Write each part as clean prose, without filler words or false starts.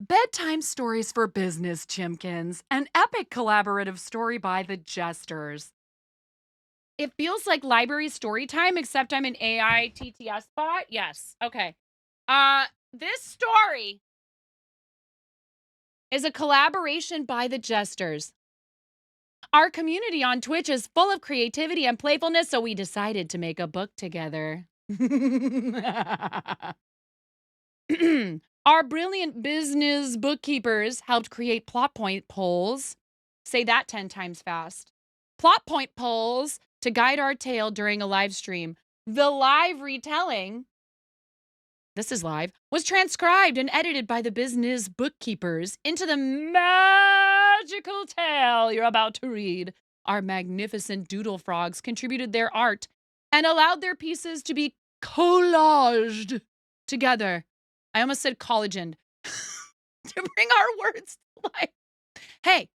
Bedtime Stories for Biznizz Chimkins, an epic collaborative story by the Jesters. It feels like library story time, except I'm an AI TTS bot. Yes. Okay. This story is a collaboration by the Jesters. Our community on Twitch is full of creativity and playfulness, so we decided to make a book together. Our brilliant Biznizz Bookeepers helped create plot point polls. Say that 10 times fast. Plot point polls to guide our tale during a live stream. The live retelling, this is live, was transcribed and edited by the Biznizz Bookeepers into the magical tale you're about to read. Our magnificent Doodle Frogs contributed their art and allowed their pieces to be collaged together. I almost said collaged to bring our words to life. Hey,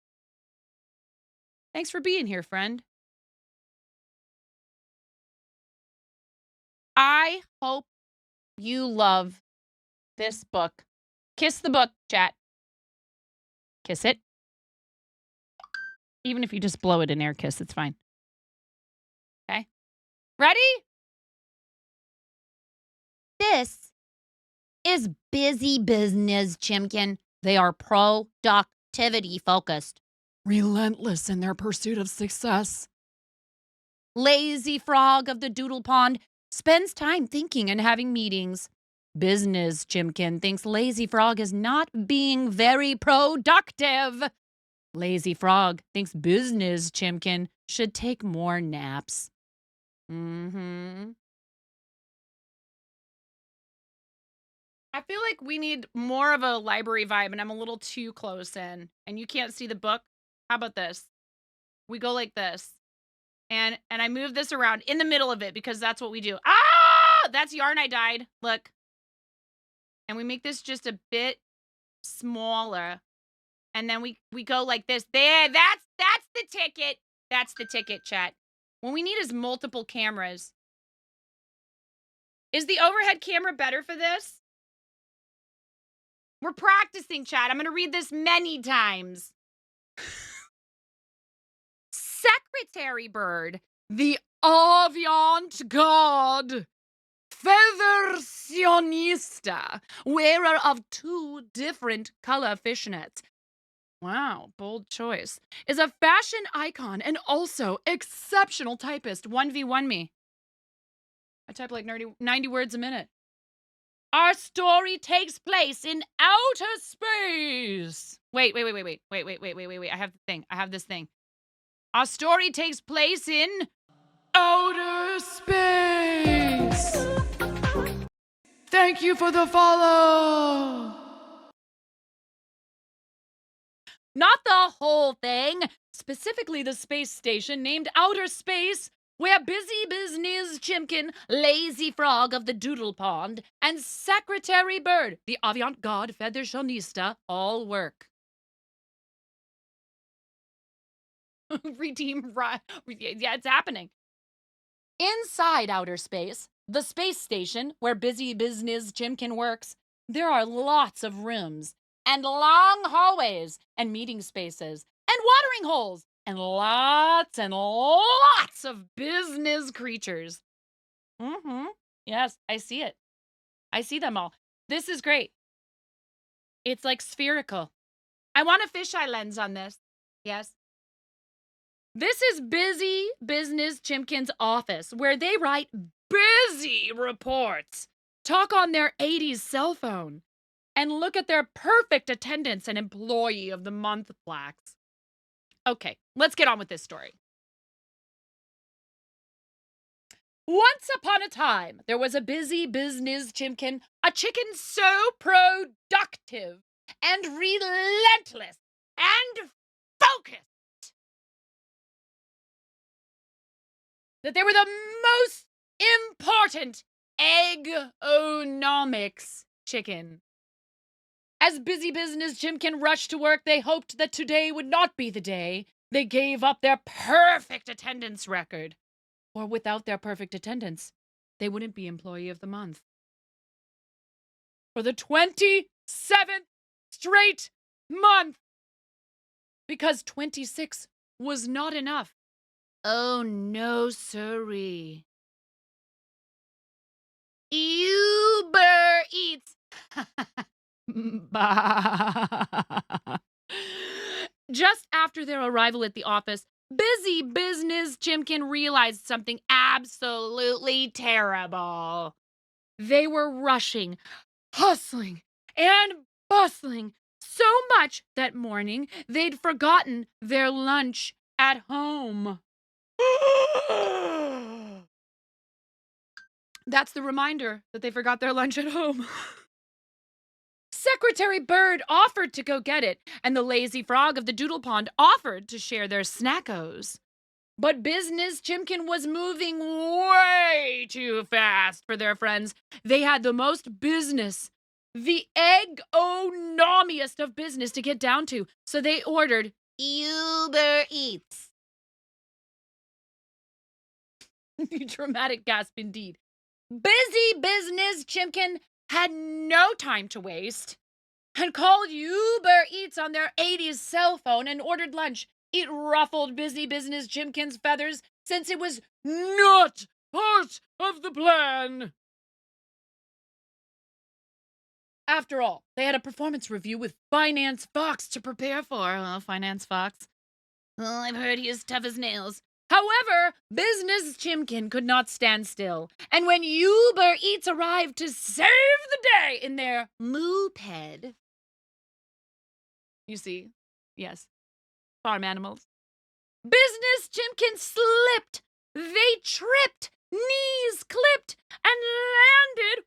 thanks for being here, friend. I hope you love this book. Kiss the book, chat. Kiss it. Even if you just blow it an air kiss, it's fine. Okay? Ready? This is busy business, Chimkin. They are productivity focused. Relentless in their pursuit of success. Lazy Frog of the Doodle Pond spends time thinking and having meetings. Biznizz Chimkin thinks Lazy Frog is not being very productive. Lazy Frog thinks Biznizz Chimkin should take more naps. I feel like we need more of a library vibe, and I'm a little too close in, and you can't see the book. How about this? We go like this, and I move this around in the middle of it because that's what we do. Ah, that's yarn I dyed. Look, and we make this just a bit smaller, and then we go like this. There, that's the ticket. That's the ticket, chat. What we need is multiple cameras. Is the overhead camera better for this? We're practicing, chat. I'm going to read this many times. Secretary Bird, the avant-garde feathersionista, wearer of 2 different color fishnets. Wow, bold choice. Is a fashion icon and also exceptional typist. 1v1 me. I type like 90 words a minute. Our story takes place in outer space. Wait. I have this thing. Our story takes place in outer space. Thank you for the follow. Not the whole thing. Specifically the space station named Outer Space, where busy Biznizz Chimkin, Lazy Frog of the Doodle Pond, and Secretary Bird, the avant-garde feathersionista, all work. Redeem, yeah, it's happening. Inside outer space, the space station where busy Biznizz Chimkin works, there are lots of rooms and long hallways and meeting spaces and watering holes and lots of business creatures. Yes, I see it. I see them all. This is great. It's like spherical. I want a fisheye lens on this. Yes. This is busy Biznizz Chimkin's office, where they write busy reports, talk on their 80s cell phone, and look at their perfect attendance and employee of the month plaques. Okay, let's get on with this story. Once upon a time, there was a busy Biznizz Chimkin, a chicken so productive and relentless and focused that they were the most important eggonomics chicken. As busy Biznizz Chimkin rushed to work, they hoped that today would not be the day they gave up their perfect attendance record. For without their perfect attendance, they wouldn't be Employee of the Month. For the 27th straight month because 26 was not enough. Oh, no, sirree. Uber Eats. Bah. Just after their arrival at the office, busy Biznizz Chimkin realized something absolutely terrible. They were rushing, hustling, and bustling so much that morning they'd forgotten their lunch at home. That's the reminder that they forgot their lunch at home. Secretary Bird offered to go get it, and the lazy frog of the Doodle Pond offered to share their snackos. But Biznizz Chimkin was moving way too fast for their friends. They had the most business, the egg-o-nomiest of business to get down to, so they ordered Uber Eats. Dramatic gasp indeed. Busy Biznizz Chimkin had no time to waste and called Uber Eats on their 80s cell phone and ordered lunch. It ruffled busy Biznizz Chimkin's feathers since it was not part of the plan. After all, they had a performance review with Finance Fox to prepare for. Oh, Finance Fox. Oh, I've heard he is tough as nails. However, Biznizz Chimkin could not stand still, and when Uber Eats arrived to save the day in their moped, you see, yes, farm animals, Biznizz Chimkin slipped, they tripped, knees clipped, and landed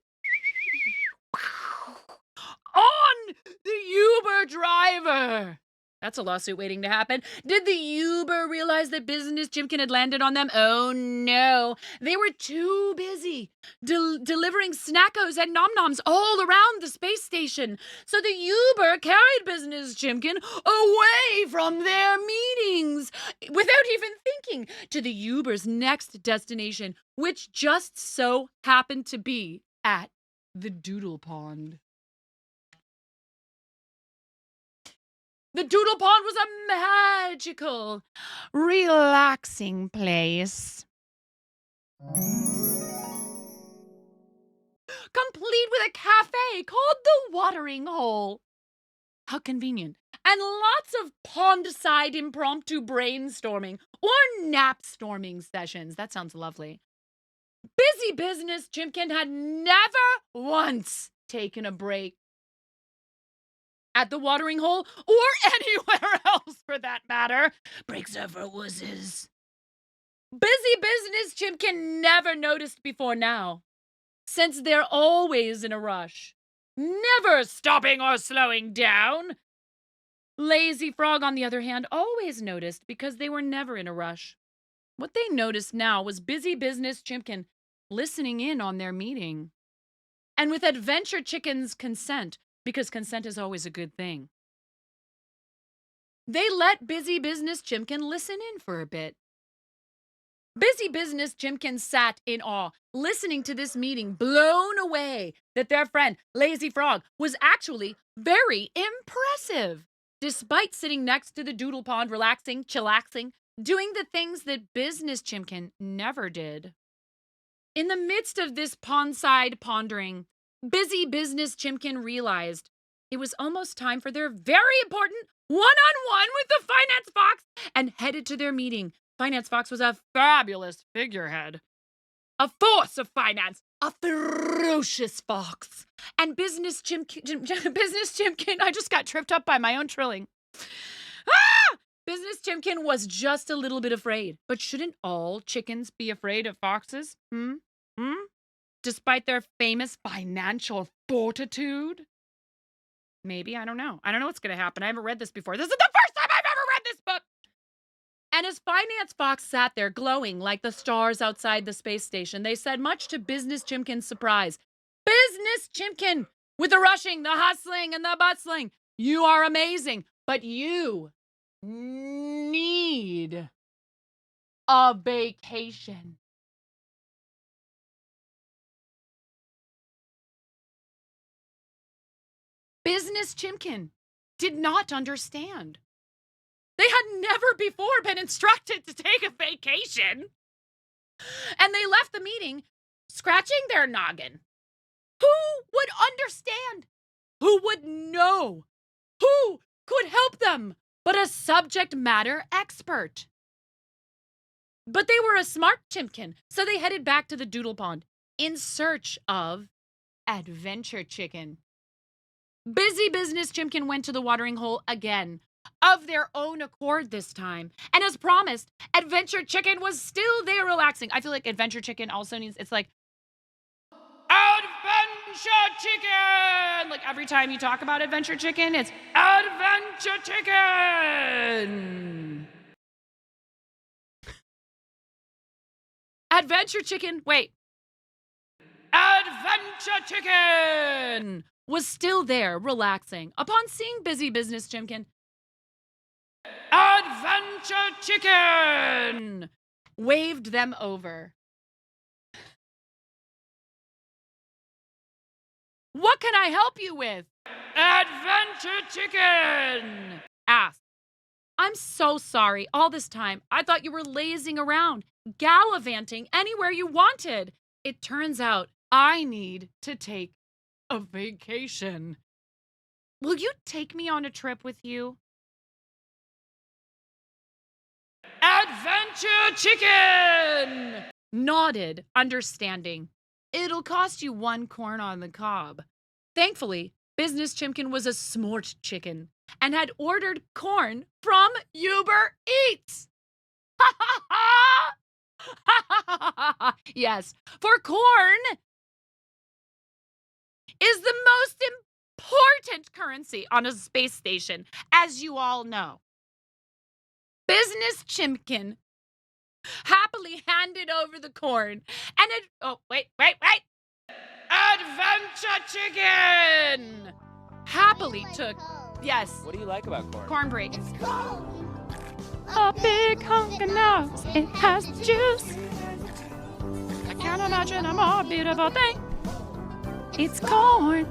on the Uber driver. That's a lawsuit waiting to happen. Did the Uber realize that Biznizz Chimkin had landed on them? Oh no. They were too busy delivering snackos and nom-noms all around the space station. So the Uber carried Biznizz Chimkin away from their meetings without even thinking to the Uber's next destination, which just so happened to be at the Doodle Pond. The Doodle Pond was a magical, relaxing place, complete with a cafe called the Watering Hole. How convenient. And lots of pond-side impromptu brainstorming or nap-storming sessions. That sounds lovely. Busy Biznizz Chimkin had never once taken a break at the Watering Hole, or anywhere else for that matter. Breaks are for wusses. Busy Biznizz Chimkin never noticed before now, since they're always in a rush, never stopping or slowing down. Lazy Frog, on the other hand, always noticed because they were never in a rush. What they noticed now was busy Biznizz Chimkin listening in on their meeting. And with Adventure Chicken's consent, because consent is always a good thing, they let busy Biznizz Chimkin listen in for a bit. Busy Biznizz Chimkin sat in awe, listening to this meeting, blown away that their friend, Lazy Frog, was actually very impressive. Despite sitting next to the Doodle Pond, relaxing, chillaxing, doing the things that Biznizz Chimkin never did. In the midst of this pondside pondering, busy Biznizz Chimkin realized it was almost time for their very important one-on-one with the Finance Fox and headed to their meeting. Finance Fox was a fabulous figurehead, a force of finance, a ferocious fox. And Biznizz Chimkin, I just got tripped up by my own trilling. Ah! Biznizz Chimkin was just a little bit afraid. But shouldn't all chickens be afraid of foxes? Despite their famous financial fortitude? Maybe, I don't know. I don't know what's going to happen. I haven't read this before. This is the first time I've ever read this book! And as Finance Fox sat there glowing like the stars outside the space station, they said, much to Biznizz Chimkin's surprise, Biznizz Chimkin, with the rushing, the hustling, and the bustling, you are amazing, but you need a vacation. Biznizz Chimkin did not understand. They had never before been instructed to take a vacation. And they left the meeting scratching their noggin. Who would understand? Who would know? Who could help them but a subject matter expert? But they were a smart chimkin, so they headed back to the Doodle Pond in search of Adventure Chicken. Busy Biznizz Chimkin went to the watering hole again, of their own accord this time. And as promised, Adventure Chicken was still there relaxing. I feel like Adventure Chicken also needs, it's like, Adventure Chicken! Like every time you talk about Adventure Chicken, it's Adventure Chicken! Adventure Chicken, wait. Adventure Chicken was still there, relaxing, upon seeing Busy Biznizz Chimkin. Adventure Chicken waved them over. What can I help you with? Adventure Chicken asked. I'm so sorry. All this time, I thought you were lazing around, gallivanting anywhere you wanted. It turns out I need to take a vacation. Will you take me on a trip with you? Adventure Chicken nodded, understanding. It'll cost you 1 corn on the cob. Thankfully, Biznizz Chimkin was a smart chicken and had ordered corn from Uber Eats. Ha ha ha! Ha ha ha ha! Yes, for corn is the most important currency on a space station, as you all know. Biznizz Chimkin happily handed over the corn and wait. Adventure Chicken happily took, yes. What do you like about corn? Corn break. A big hunk of nose, it has juice. I can't imagine a more beautiful thing. It's corn.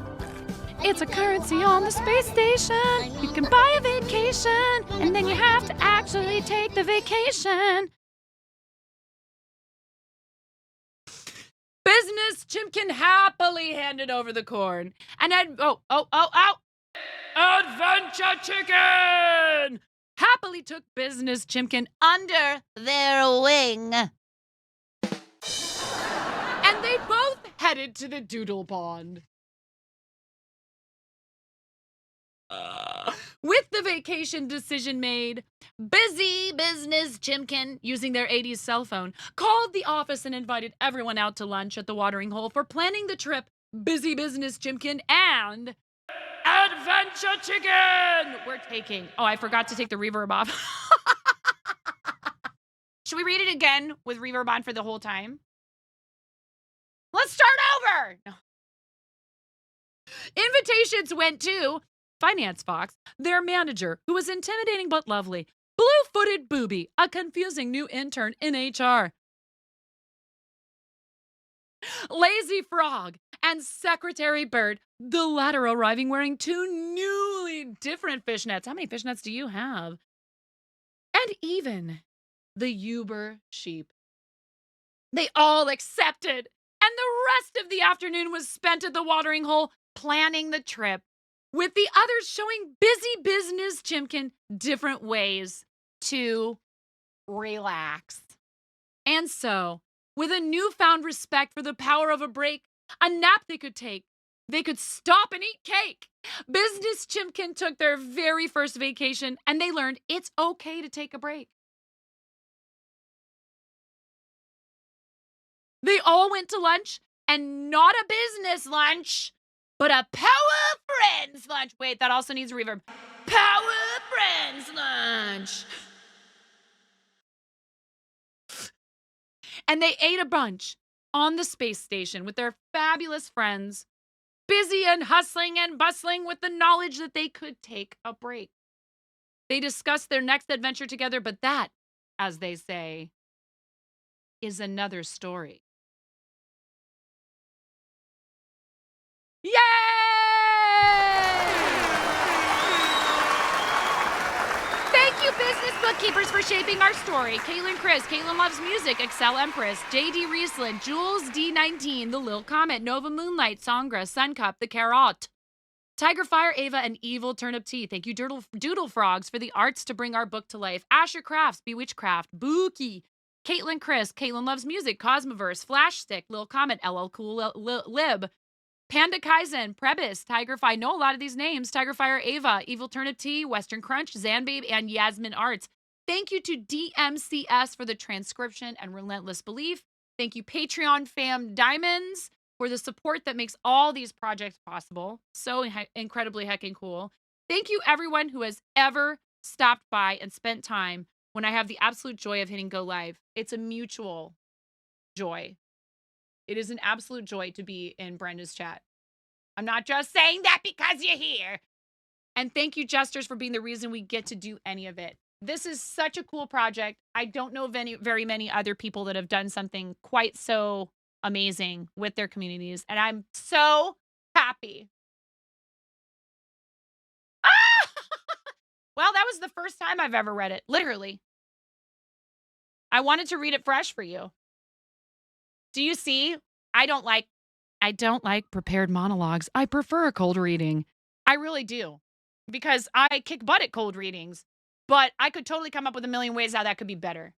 It's a currency on the space station. You can buy a vacation, and then you have to actually take the vacation. Biznizz Chimkin happily handed over the corn and Adventure Chicken happily took Biznizz Chimkin under their wing. And they both headed to the Doodle Pond. With the vacation decision made, Busy Biznizz Chimkin, using their 80s cell phone, called the office and invited everyone out to lunch at the watering hole for planning the trip Busy Biznizz Chimkin and Adventure Chicken we're taking. Oh, I forgot to take the reverb off. Should we read it again with reverb on for the whole time? Let's start over! No. Invitations went to Finance Fox, their manager, who was intimidating but lovely, Blue-Footed Booby, a confusing new intern in HR, Lazy Frog, and Secretary Bird, the latter arriving wearing 2 newly different fishnets. How many fishnets do you have? And even the Uber sheep. They all accepted, and the rest of the afternoon was spent at the watering hole planning the trip, with the others showing Busy Biznizz Chimkin different ways to relax. And so, with a newfound respect for the power of a break, a nap they could take, they could stop and eat cake. Biznizz Chimkin took their very first vacation, and they learned it's okay to take a break. They all went to lunch, and not a business lunch, but a Power Friends lunch. Wait, that also needs reverb. Power Friends lunch. And they ate a bunch on the space station with their fabulous friends, busy and hustling and bustling with the knowledge that they could take a break. They discussed their next adventure together, but that, as they say, is another story. Yay! Biznizz Bookeepers for shaping our story. Caitlin Chris, Caitlin Loves Music, Excel Empress, JD Riesland, Jules D19, The Lil Comet, Nova Moonlight, Songra, Suncup, The Carrot, Tiger Fire, Ava, and Evil Turnip Tea. Thank you, Doodle Frogs, for the arts to bring our book to life. Asher Crafts, Bewitchcraft, Bookie, Caitlin Chris, Caitlin Loves Music, Cosmoverse, Flashstick, Lil Comet, LL Cool Lib, Panda Kaizen, Prebis, Tigerfy. I know a lot of these names. Tigerfire, Ava, Evil Turnip Tea, Western Crunch, Zanbabe, and Yasmin Arts. Thank you to DMCS for the transcription and relentless belief. Thank you, Patreon fam Diamonds, for the support that makes all these projects possible. So incredibly heckin' cool. Thank you, everyone who has ever stopped by and spent time when I have the absolute joy of hitting go live. It's a mutual joy. It is an absolute joy to be in Brenda's chat. I'm not just saying that because you're here. And thank you, Jesters, for being the reason we get to do any of it. This is such a cool project. I don't know of very many other people that have done something quite so amazing with their communities. And I'm so happy. Ah! Well, that was the first time I've ever read it. Literally. I wanted to read it fresh for you. Do you see? I don't like prepared monologues. I prefer cold reading. I really do. Because I kick butt at cold readings. But I could totally come up with a million ways how that could be better.